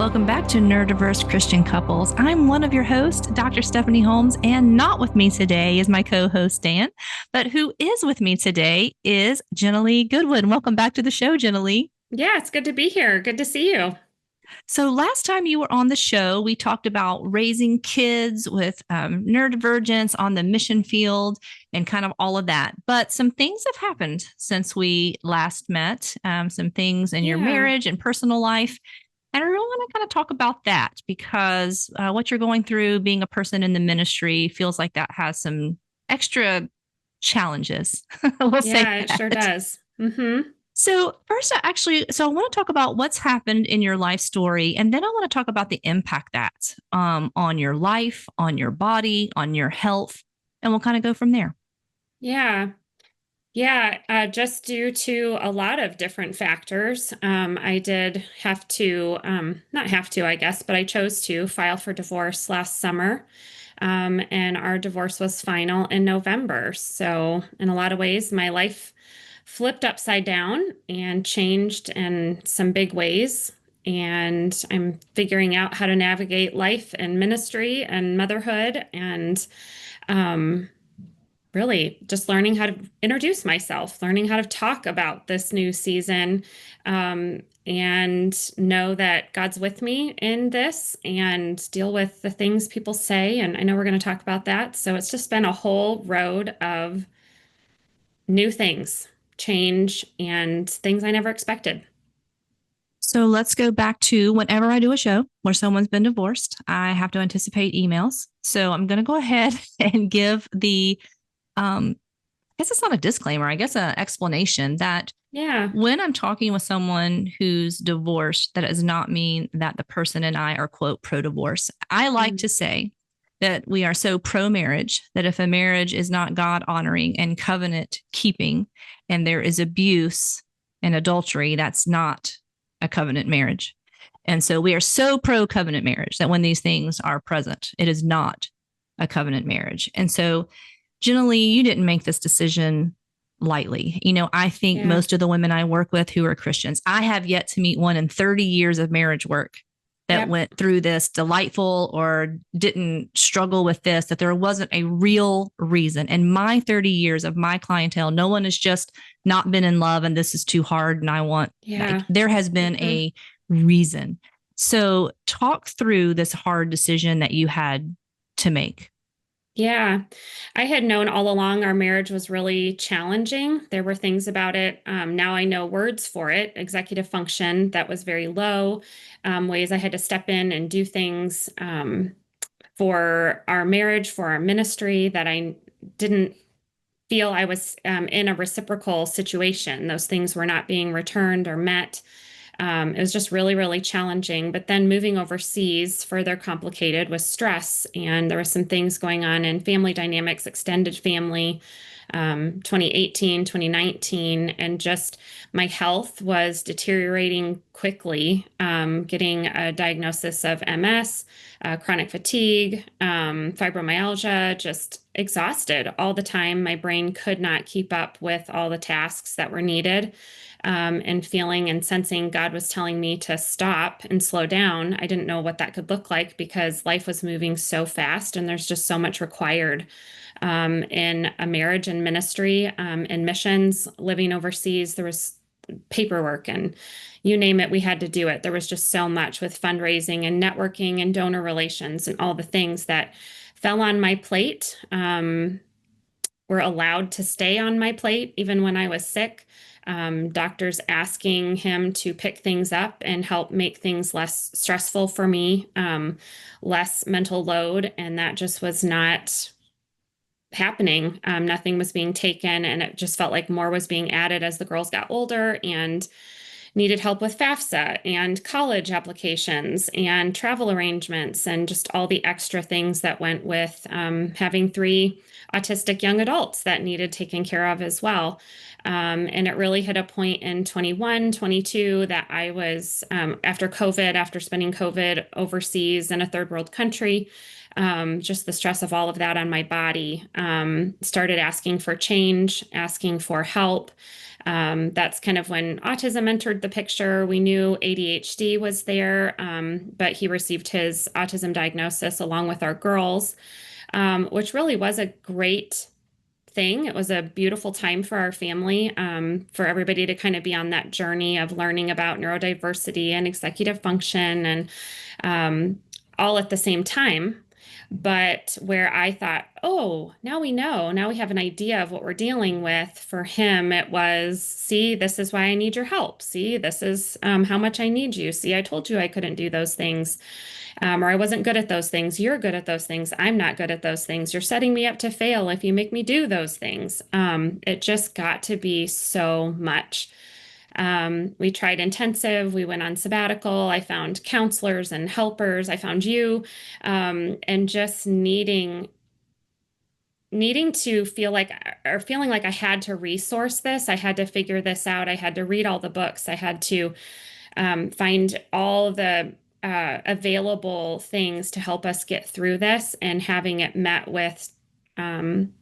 Welcome back to Neurodiverse Christian Couples. I'm one of your hosts, Dr. Stephanie Holmes, and not with me today is my co-host, Dan, but who is with me today is Jenilee Goodwin. Welcome back to the show, Jenilee. Yeah, it's good to be here. Good to see you. So last time you were on the show, we talked about raising kids with neurodivergence on the mission field and kind of all of that. But some things have happened since we last met, some things in your marriage and personal life. And I really want to kind of talk about that because what you're going through being a person in the ministry feels like that has some extra challenges. We'll say Yeah, it sure does. So first, I want to talk about what's happened in your life story, and then I want to talk about the impact that on your life, on your body, on your health, and we'll kind of go from there. Yeah. Yeah, just due to a lot of different factors, I did have to, not have to, I guess, but I chose to file for divorce last summer. And our divorce was final in November. So, in a lot of ways, my life flipped upside down and changed in some big ways. And I'm figuring out how to navigate life and ministry and motherhood and, really just learning how to introduce myself, learning how to talk about this new season, and know that God's with me in this and deal with the things people say. And I know we're going to talk about that. So it's just been a whole road of new things, change, and things I never expected. So let's go back to whenever I do a show where someone's been divorced, I have to anticipate emails. So I'm going to go ahead and give I guess it's not a disclaimer, I guess an explanation that when I'm talking with someone who's divorced, that does not mean that the person and I are, quote, pro-divorce. I like to say that we are so pro-marriage that if a marriage is not God-honoring and covenant-keeping and there is abuse and adultery, that's not a covenant marriage. And so we are so pro-covenant marriage that when these things are present, it is not a covenant marriage. And so Jenilee, you didn't make this decision lightly. I think most of the women I work with who are Christians, I have yet to meet one in 30 years of marriage work that went through this delightful or didn't struggle with this, that there wasn't a real reason. In my 30 years of my clientele, no one has just not been in love and this is too hard and I want, there has been a reason. So talk through this hard decision that you had to make. Yeah, I had known all along our marriage was really challenging. There were things about it. Now I know words for it. Executive function that was very low, ways I had to step in and do things for our marriage, for our ministry that I didn't feel I was in a reciprocal situation. Those things were not being returned or met. It was just really, really challenging. But then moving overseas, further complicated with stress. And there were some things going on in family dynamics, extended family, 2018, 2019. And just my health was deteriorating quickly, getting a diagnosis of MS, chronic fatigue, fibromyalgia, just exhausted all the time. My brain could not keep up with all the tasks that were needed. And feeling and sensing God was telling me to stop and slow down. I didn't know what that could look like because life was moving so fast and there's just so much required in a marriage and ministry and missions, living overseas. There was paperwork and you name it, we had to do it. There was just so much with fundraising and networking and donor relations and all the things that fell on my plate, were allowed to stay on my plate even when I was sick. Doctors asking him to pick things up and help make things less stressful for me, less mental load. And that just was not happening. Nothing was being taken. And it just felt like more was being added as the girls got older and needed help with FAFSA and college applications and travel arrangements and just all the extra things that went with having three autistic young adults that needed taken care of as well. And it really hit a point in 21, 22 that I was, after COVID, after spending COVID overseas in a third world country, just the stress of all of that on my body, started asking for change, asking for help, That's kind of when autism entered the picture. We knew ADHD was there, but he received his autism diagnosis along with our girls, which really was a great thing. It was a beautiful time for our family, for everybody to kind of be on that journey of learning about neurodiversity and executive function and all at the same time. But where I thought, oh, now we know, now we have an idea of what we're dealing with. For him, it was, see, this is why I need your help. See, this is how much I need you. See, I told you I couldn't do those things, or I wasn't good at those things. You're good at those things. I'm not good at those things. You're setting me up to fail if you make me do those things. It just got to be so much. We tried intensive, we went on sabbatical. I found counselors and helpers. I found you, and just needing to feel like or feeling like I had to resource this. I had to figure this out. I had to read all the books. I had to find all the available things to help us get through this, and having it met with um,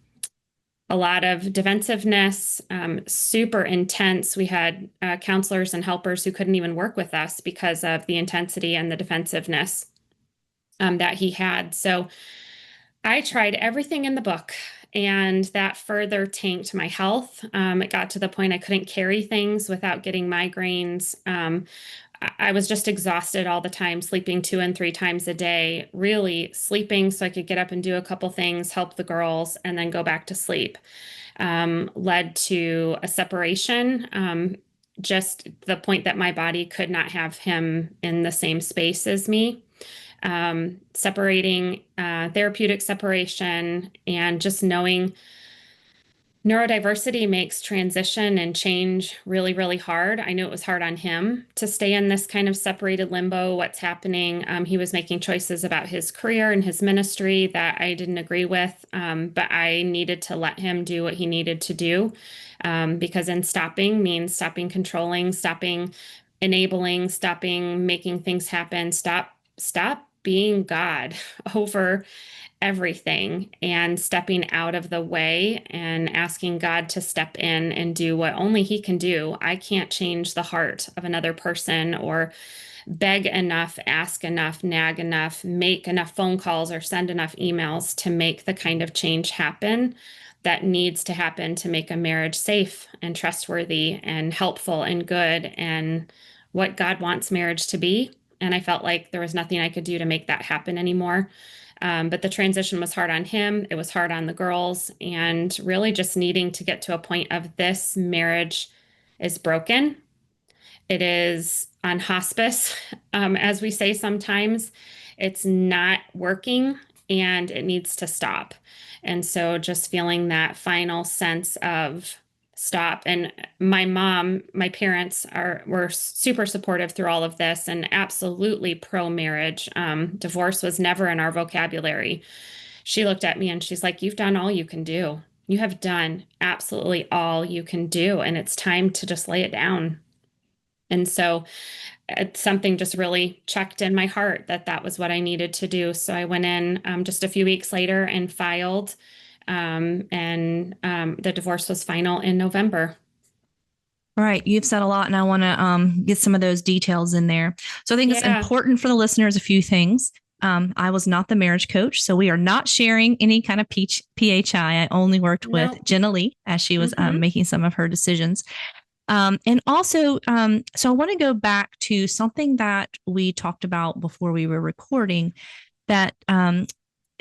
a lot of defensiveness, super intense. We had counselors and helpers who couldn't even work with us because of the intensity and the defensiveness that he had. So I tried everything in the book, and that further tanked my health. It got to the point I couldn't carry things without getting migraines. I was just exhausted all the time, sleeping 2 and 3 times a day, really sleeping so I could get up and do a couple things, help the girls, and then go back to sleep. Led to a separation, just the point that my body could not have him in the same space as me. Separating, therapeutic separation, and just knowing neurodiversity makes transition and change really, really hard. I knew it was hard on him to stay in this kind of separated limbo. What's happening? He was making choices about his career and his ministry that I didn't agree with, but I needed to let him do what he needed to do, because in stopping means stopping controlling, stopping enabling, stopping making things happen, stop being God over everything, and stepping out of the way and asking God to step in and do what only He can do. I can't change the heart of another person or beg enough, ask enough, nag enough, make enough phone calls or send enough emails to make the kind of change happen that needs to happen to make a marriage safe and trustworthy and helpful and good and what God wants marriage to be. And I felt like there was nothing I could do to make that happen anymore. But the transition was hard on him. It was hard on the girls, and really just needing to get to a point of this marriage is broken. It is on hospice, as we say sometimes. It's not working and it needs to stop. And so just feeling that final sense of stop. And my mom, my parents were super supportive through all of this and absolutely pro marriage. Divorce was never in our vocabulary. She looked at me and she's like, "You've done all you can do. You have done absolutely all you can do, and it's time to just lay it down." And so something just really checked in my heart that that was what I needed to do. So I went in just a few weeks later and filed, and the divorce was final in November. All right, you've said a lot, and I want to get some of those details in there. So I think it's Yeah. important for the listeners a few things. I was not the marriage coach, so we are not sharing any kind of PHI. I only worked with No. Jenilee as she was Mm-hmm. making some of her decisions. And also, so I want to go back to something that we talked about before we were recording that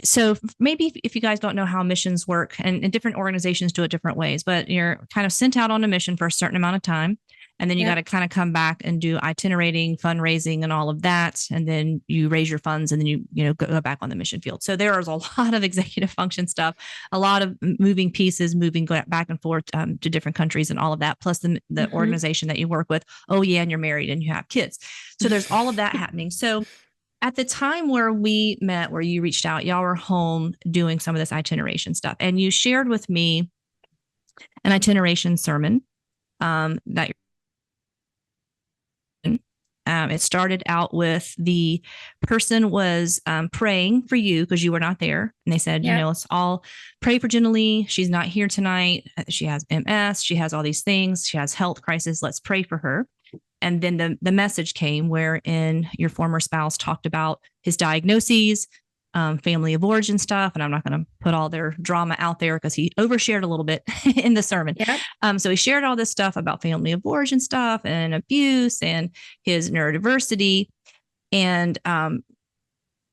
so maybe if you guys don't know how missions work, and different organizations do it different ways, but you're kind of sent out on a mission for a certain amount of time. And then you got to Yep. kind of come back and do itinerating, fundraising, and all of that. And then you raise your funds, and then you go back on the mission field. So there is a lot of executive function stuff, a lot of moving pieces, moving back and forth to different countries and all of that. Plus the Mm-hmm. organization that you work with. Oh yeah, and you're married and you have kids. So there's all of that happening. So at the time where we met, where you reached out, y'all were home doing some of this itineration stuff, and you shared with me an itineration sermon that It started out with the person was praying for you because you were not there. And they said, Yep. let's all pray for Jenilee. She's not here tonight. She has MS. She has all these things. She has health crisis. Let's pray for her. And then the message came wherein your former spouse talked about his diagnoses, family of origin stuff. And I'm not going to put all their drama out there because he overshared a little bit in the sermon. Yep. So he shared all this stuff about family of origin stuff and abuse and his neurodiversity. And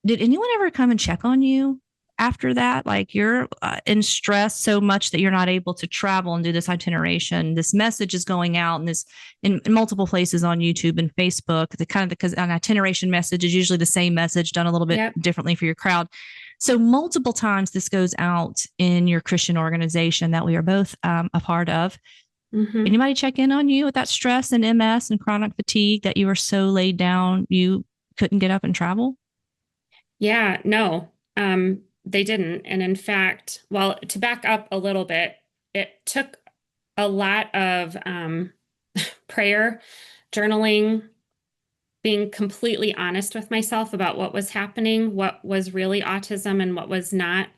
did anyone ever come and check on you after that? Like you're in stress so much that you're not able to travel and do this itineration. This message is going out and this in multiple places on YouTube and Facebook. The kind of because an itineration message is usually the same message done a little bit Yep. differently for your crowd. So multiple times this goes out in your Christian organization that we are both a part of. Mm-hmm. Anybody check in on you with that stress and MS and chronic fatigue that you were so laid down you couldn't get up and travel? Yeah, no, they didn't. And in fact, well, to back up a little bit, it took a lot of prayer, journaling, being completely honest with myself about what was happening, what was really autism and what was not,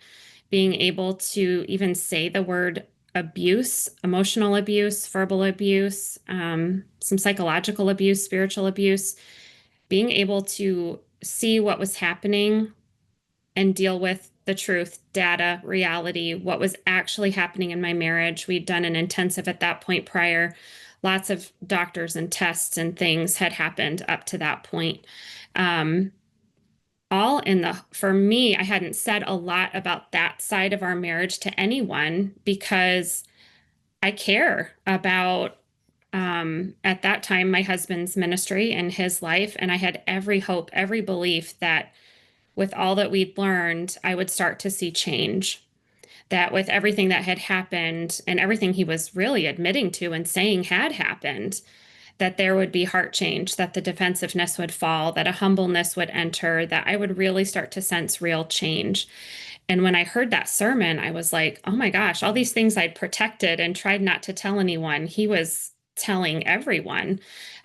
being able to even say the word abuse, emotional abuse, verbal abuse, some psychological abuse, spiritual abuse, being able to see what was happening and deal with the truth, data, reality, what was actually happening in my marriage. We'd done an intensive at that point prior. Lots of doctors and tests and things had happened up to that point. All in the, for me, I hadn't said a lot about that side of our marriage to anyone because I care about, at that time, my husband's ministry and his life. And I had every hope, every belief that with all that we'd learned, I would start to see change. That with everything that had happened and everything he was really admitting to and saying had happened, that there would be heart change, that the defensiveness would fall, that a humbleness would enter, that I would really start to sense real change. And when I heard that sermon, I was like, oh my gosh, all these things I'd protected and tried not to tell anyone, he was telling everyone.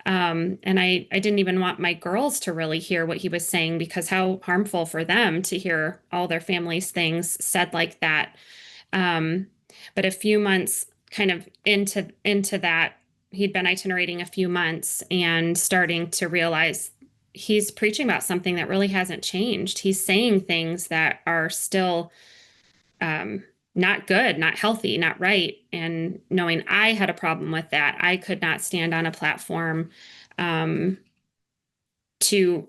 And I didn't even want my girls to really hear what he was saying because how harmful for them to hear all their family's things said like that. But a few months kind of into that, he'd been itinerating a few months and starting to realize he's preaching about something that really hasn't changed. He's saying things that are still not good, not healthy, not right. And knowing I had a problem with that, I could not stand on a platform to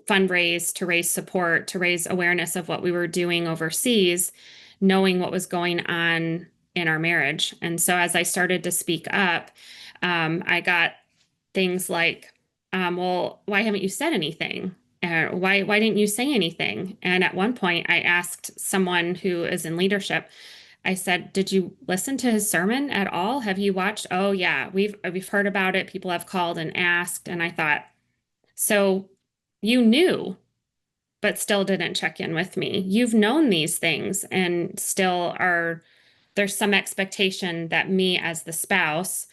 fundraise, to raise support, to raise awareness of what we were doing overseas, knowing what was going on in our marriage. And so as I started to speak up, I got things like, well, why haven't you said anything? Why didn't you say anything? And at one point, I asked someone who is in leadership. I said, "Did you listen to his sermon at all? Have you watched?" "Oh yeah, we've heard about it. People have called and asked." And I thought, so you knew, but still didn't check in with me. You've known these things and still are, there's some expectation that me as the spouse,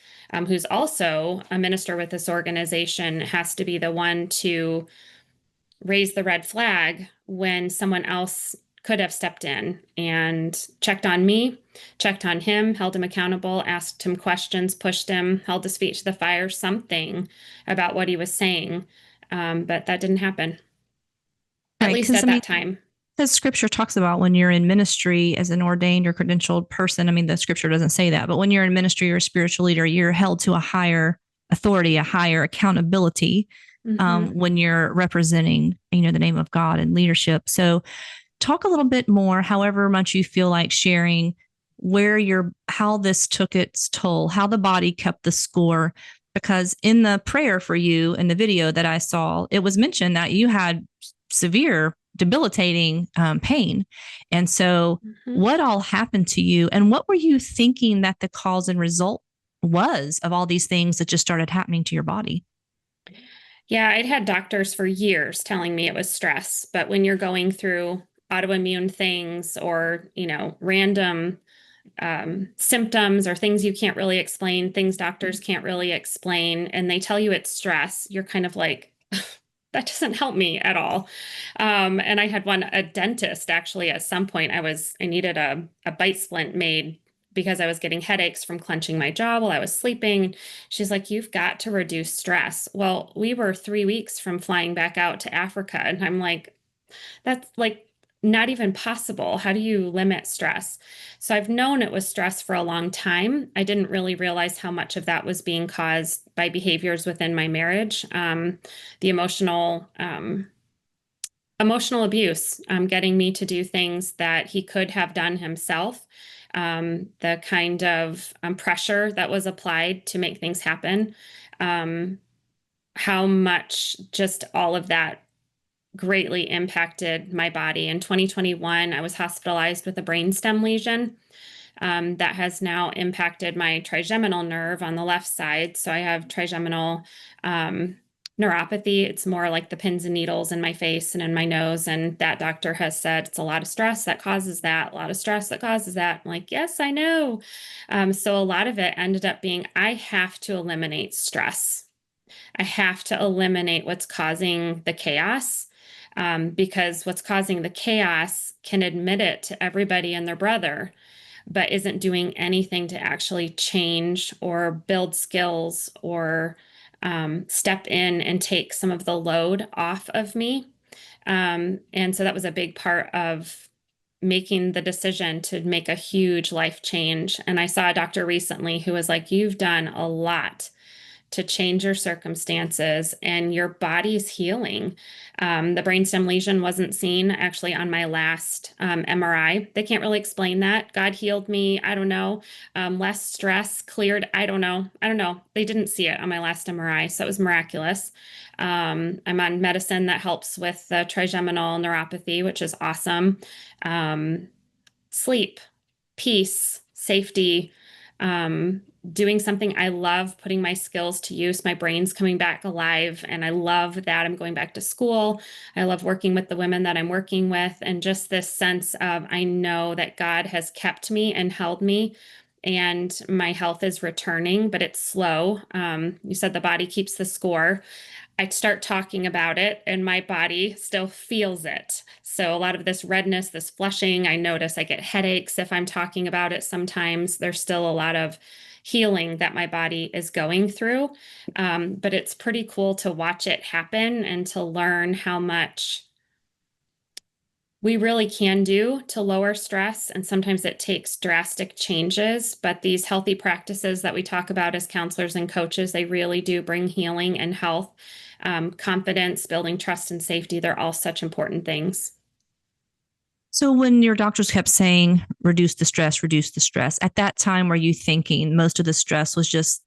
who's also a minister with this organization, has to be the one to raise the red flag when someone else could have stepped in and checked on me, checked on him, held him accountable, asked him questions, pushed him, held his feet to the fire, something about what he was saying. But that didn't happen, at Right. least Because at that time. the scripture talks about when you're in ministry as an ordained or credentialed person. I mean, the scripture doesn't say that, but when you're in ministry or a spiritual leader, you're held to a higher authority, a higher accountability when you're representing, the name of God and leadership. So talk a little bit more, however much you feel like sharing how this took its toll, how the body kept the score. Because in the prayer for you in the video that I saw, it was mentioned that you had severe debilitating pain. And so what all happened to you and what were you thinking that the cause and result was of all these things that just started happening to your body? Yeah, I'd had doctors for years telling me it was stress, but when you're going through autoimmune things or, random symptoms or things you can't really explain, things doctors can't really explain, and they tell you it's stress, you're kind of like, that doesn't help me at all. And I had a dentist actually at some point. I needed a bite splint made because I was getting headaches from clenching my jaw while I was sleeping. She's like, you've got to reduce stress. Well, we were 3 weeks from flying back out to Africa. And I'm like, that's like not even possible. How do you limit stress? So I've known it was stress for a long time. I didn't really realize how much of that was being caused by behaviors within my marriage, the emotional abuse, getting me to do things that he could have done himself, the kind of pressure that was applied to make things happen, um, how much just all of that greatly impacted my body. In 2021, I was hospitalized with a brainstem lesion that has now impacted my trigeminal nerve on the left side. So I have trigeminal neuropathy. It's more like the pins and needles in my face and in my nose. And that doctor has said it's a lot of stress that causes that, a lot of stress that causes that. I'm like, yes, I know. So a lot of it ended up being I have to eliminate stress. I have to eliminate what's causing the chaos, because what's causing the chaos can admit it to everybody and their brother, but isn't doing anything to actually change or build skills or step in and take some of the load off of me. And so that was a big part of making the decision to make a huge life change. And I saw a doctor recently who was like, you've done a lot to change your circumstances and your body's healing. The brainstem lesion wasn't seen actually on my last MRI. They can't really explain that. God healed me. I don't know. Less stress cleared. I don't know. I don't know. They didn't see it on my last MRI, so it was miraculous. I'm on medicine that helps with the trigeminal neuropathy, which is awesome. Sleep, peace, safety, um, doing something I love, putting my skills to use. My brain's coming back alive, and I love that. I'm going back to school. I love working with the women that I'm working with, and just this sense of I know that God has kept me and held me. And my health is returning, but it's slow. You said the body keeps the score. I start talking about it and my body still feels it. So a lot of this redness, this flushing, I notice I get headaches if I'm talking about it sometimes. There's still a lot of healing that my body is going through. But it's pretty cool to watch it happen and to learn how much we really can do to lower stress. And sometimes it takes drastic changes, but these healthy practices that we talk about as counselors and coaches, they really do bring healing and health, confidence, building trust and safety. They're all such important things. So when your doctors kept saying reduce the stress, at that time were you thinking most of the stress was just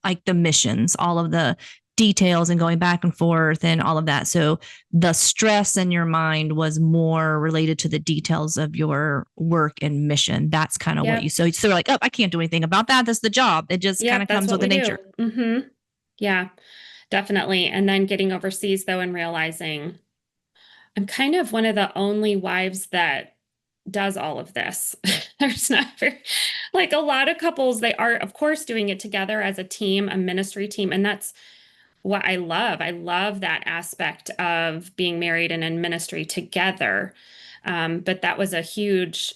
like the missions, all of the details and going back and forth and all of that? So the stress in your mind was more related to the details of your work and mission. That's kind of what you Yep. so like, oh, I can't do anything about that. That's the job. It just kind Yep. of That's comes what with the we do. nature. Yeah, definitely. And then getting overseas though and realizing I'm kind of one of the only wives that does all of this. There's not very, like a lot of couples, they are, of course, doing it together as a team, a ministry team. And that's what I love. I love that aspect of being married and in ministry together. But that was a huge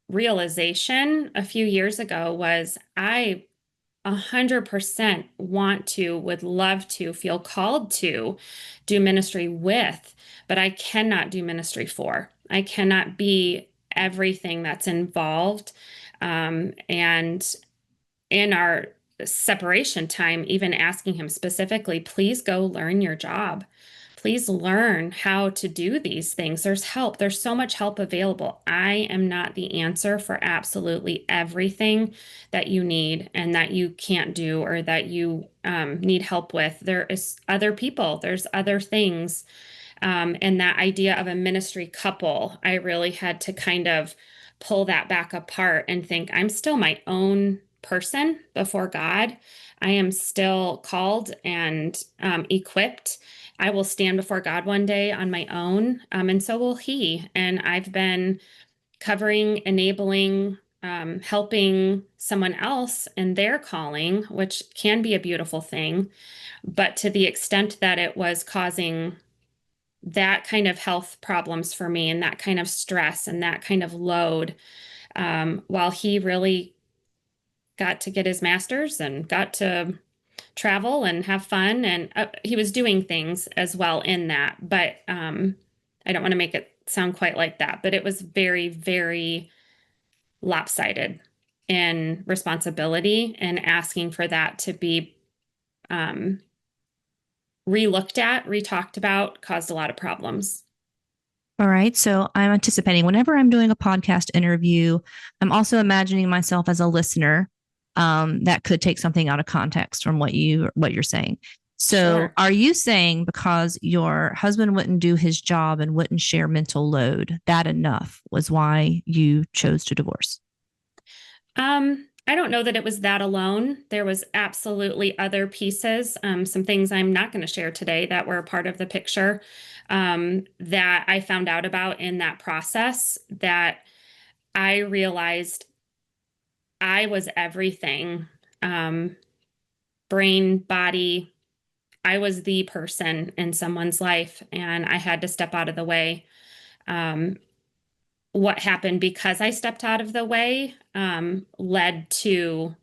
realization a few years ago was I 100% want to, would love to, feel called to do ministry with, but I cannot do ministry for. I cannot be everything that's involved. And in our separation time, even asking him specifically, please go learn your job. Please learn how to do these things. There's help. There's so much help available. I am not the answer for absolutely everything that you need and that you can't do or that you need help with. There is other people. There's other things. And that idea of a ministry couple, I really had to kind of pull that back apart and think I'm still my own person before God. I am still called and equipped. I will stand before God one day on my own, and so will He. And I've been covering, enabling, helping someone else in their calling, which can be a beautiful thing. But to the extent that it was causing that kind of health problems for me and that kind of stress and that kind of load, while he really got to get his master's and got to travel and have fun. And he was doing things as well in that. But I don't want to make it sound quite like that, but it was very, very lopsided in responsibility, and asking for that to be um, re-looked at, re-talked about, caused a lot of problems. All right. So I'm anticipating whenever I'm doing a podcast interview, I'm also imagining myself as a listener that could take something out of context from what you're saying. So Sure. are you saying because your husband wouldn't do his job and wouldn't share mental load, that enough was why you chose to divorce? I don't know that it was that alone. There was absolutely other pieces, some things I'm not going to share today that were a part of the picture, that I found out about in that process, that I realized I was everything, um, brain, body. I was the person in someone's life, and I had to step out of the way. Um, what happened because I stepped out of the way led to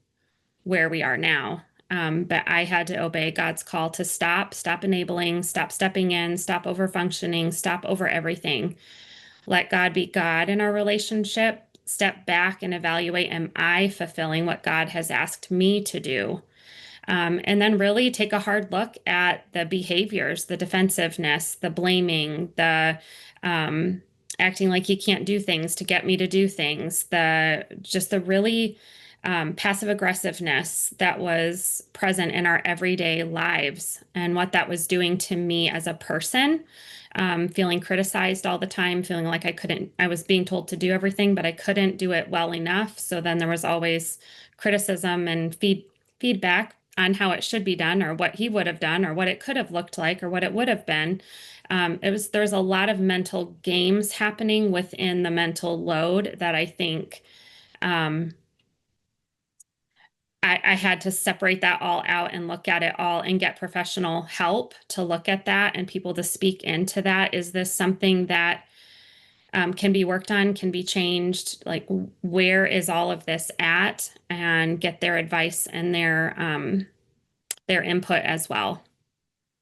where we are now. But I had to obey God's call to stop enabling, stop stepping in, stop over functioning, stop over everything. Let God be God in our relationship. Step back and evaluate, am I fulfilling what God has asked me to do? And then really take a hard look at the behaviors, the defensiveness, the blaming, the um, acting like you can't do things to get me to do things, the just the really passive aggressiveness that was present in our everyday lives, and what that was doing to me as a person. Feeling criticized all the time, feeling like I was being told to do everything, but I couldn't do it well enough. So then there was always criticism and feedback on how it should be done, or what he would have done, or what it could have looked like, or what it would have been. There's a lot of mental games happening within the mental load that I think um, I had to separate that all out and look at it all and get professional help to look at that and people to speak into that. Is this something that can be worked on, can be changed? Like, where is all of this at? And get their advice and their input as well.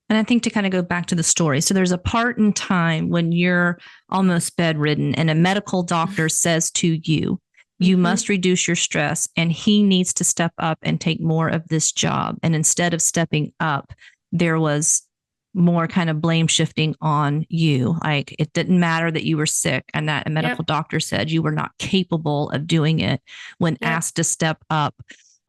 And I think to kind of go back to the story. So there's a part in time when you're almost bedridden and a medical doctor says to you, you Hmm. must reduce your stress and he needs to step up and take more of this job. And instead of stepping up, there was more kind of blame shifting on you. Like it didn't matter that you were sick and that a medical Yep. doctor said you were not capable of doing it. When Yep. asked to step up,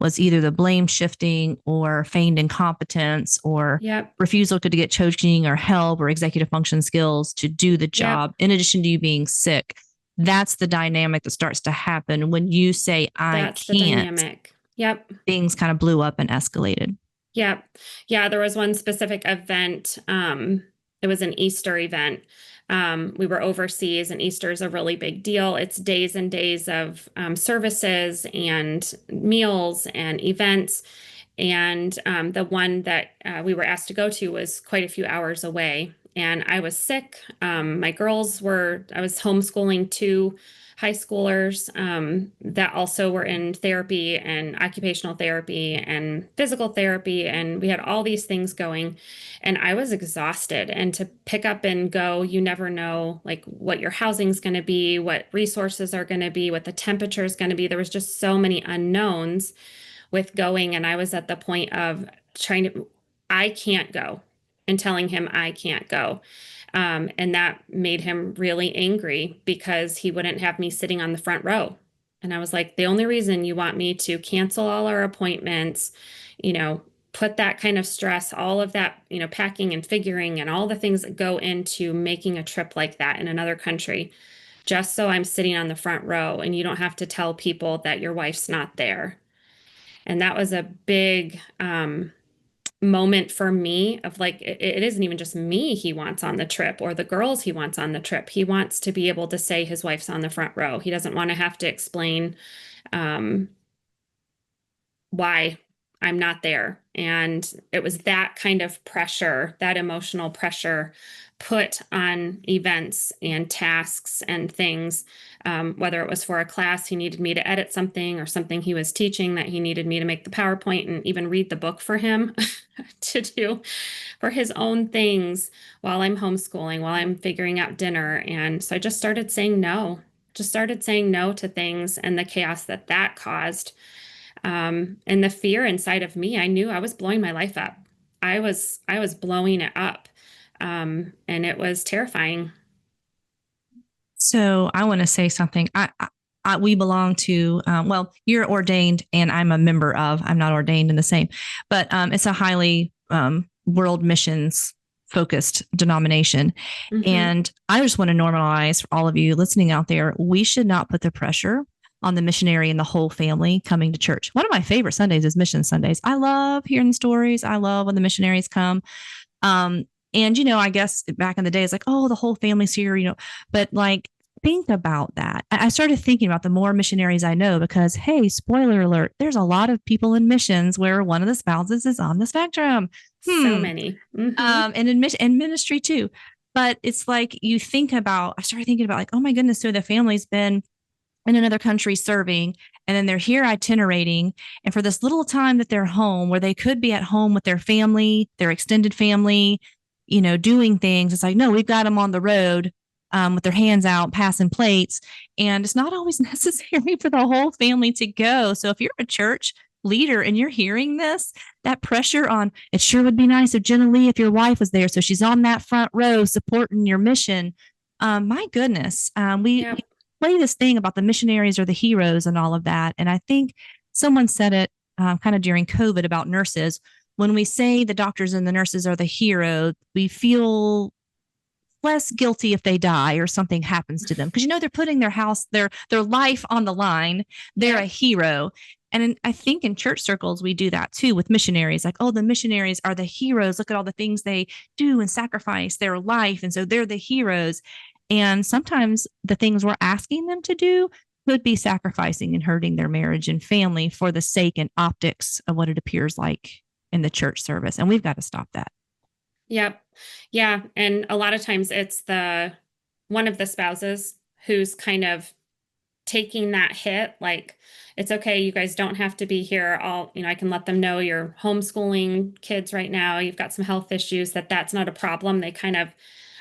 was either the blame shifting or feigned incompetence or Yep. refusal to get coaching or help or executive function skills to do the Yep. job, in addition to you being sick. That's the dynamic that starts to happen when you say, I That's the can't. dynamic. Yep. Things kind of blew up and escalated. Yep. Yeah, there was one specific event. It was an Easter event. We were overseas, and Easter is a really big deal. It's days and days of services and meals and events. And the one that we were asked to go to was quite a few hours away. And I was sick. I was homeschooling two high schoolers that also were in therapy and occupational therapy and physical therapy. And we had all these things going. And I was exhausted. And to pick up and go, you never know like what your housing's going to be, what resources are going to be, what the temperature is going to be. There was just so many unknowns with going. And I was at the point of I can't go, and telling him I can't go. And that made him really angry because he wouldn't have me sitting on the front row. And I was like, the only reason you want me to cancel all our appointments, you know, put that kind of stress, all of that, packing and figuring and all the things that go into making a trip like that in another country, just so I'm sitting on the front row and you don't have to tell people that your wife's not there. And that was a big moment for me of like, it isn't even just me he wants on the trip or the girls he wants on the trip. He wants to be able to say his wife's on the front row. He doesn't want to have to explain um, why I'm not there. And it was that kind of pressure, that emotional pressure put on events and tasks and things, whether it was for a class he needed me to edit something or something he was teaching that he needed me to make the PowerPoint and even read the book for him to do for his own things while I'm homeschooling, while I'm figuring out dinner. And so I just started saying no, just started saying no to things and the chaos that that caused. And the fear inside of me, I knew I was blowing my life up. I was blowing it up. And it was terrifying. So I want to say something. We belong to, well, you're ordained and I'm a member of, I'm not ordained in the same, but it's a highly world missions focused denomination. Hmm. And I just want to normalize for all of you listening out there, we should not put the pressure on the missionary and the whole family coming to church. One of my favorite Sundays is Mission Sundays. I love hearing the stories. I love when the missionaries come. Um, and, I guess back in the day, it's like, oh, the whole family's here, but like, think about that. I started thinking about the more missionaries I know because, hey, spoiler alert, there's a lot of people in missions where one of the spouses is on the spectrum. So many. And in and ministry too. But it's like I started thinking about like, oh my goodness, so the family's been in another country serving, and then they're here itinerating. And for this little time that they're home, where they could be at home with their family, their extended family, doing things, it's like, no, we've got them on the road with their hands out, passing plates. And it's not always necessary for the whole family to go. So if you're a church leader and you're hearing this, that pressure on, it sure would be nice if Jenilee, if your wife was there. So she's on that front row supporting your mission. My goodness, we Yep. play this thing about the missionaries or the heroes and all of that. And I think someone said it kind of during COVID about nurses. When we say the doctors and the nurses are the hero, we feel less guilty if they die or something happens to them because they're putting their life on the line. They're a Yep. hero. And I think in church circles we do that too with missionaries, like, oh, the missionaries are the heroes, look at all the things they do and sacrifice their life, and so they're the heroes. And sometimes the things we're asking them to do could be sacrificing and hurting their marriage and family for the sake and optics of what it appears like in the church service, and we've got to stop that. Yep. Yeah. And a lot of times it's the one of the spouses who's kind of taking that hit. Like, it's okay. You guys don't have to be here. I can let them know you're homeschooling kids right now. You've got some health issues, that's not a problem. They kind of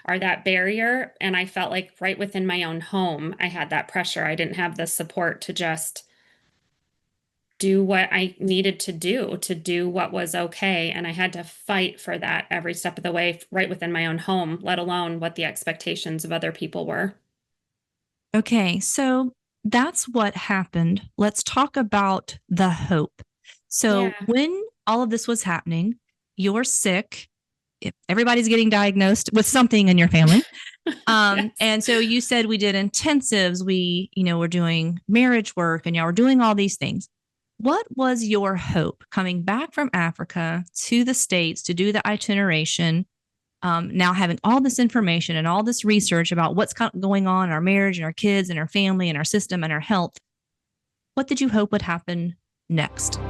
are that barrier. And I felt like right within my own home, I had that pressure. I didn't have the support to just do what I needed to do what was okay. And I had to fight for that every step of the way, right within my own home, let alone what the expectations of other people were. Okay, so that's what happened. Let's talk about the hope. So, Yeah. when all of this was happening, you're sick. Everybody's getting diagnosed with something in your family. Yes. And so you said we did intensives. We're doing marriage work and y'all were doing all these things. What was your hope coming back from Africa to the States to do the itineration? Now having all this information and all this research about what's going on in our marriage and our kids and our family and our system and our health, what did you hope would happen next?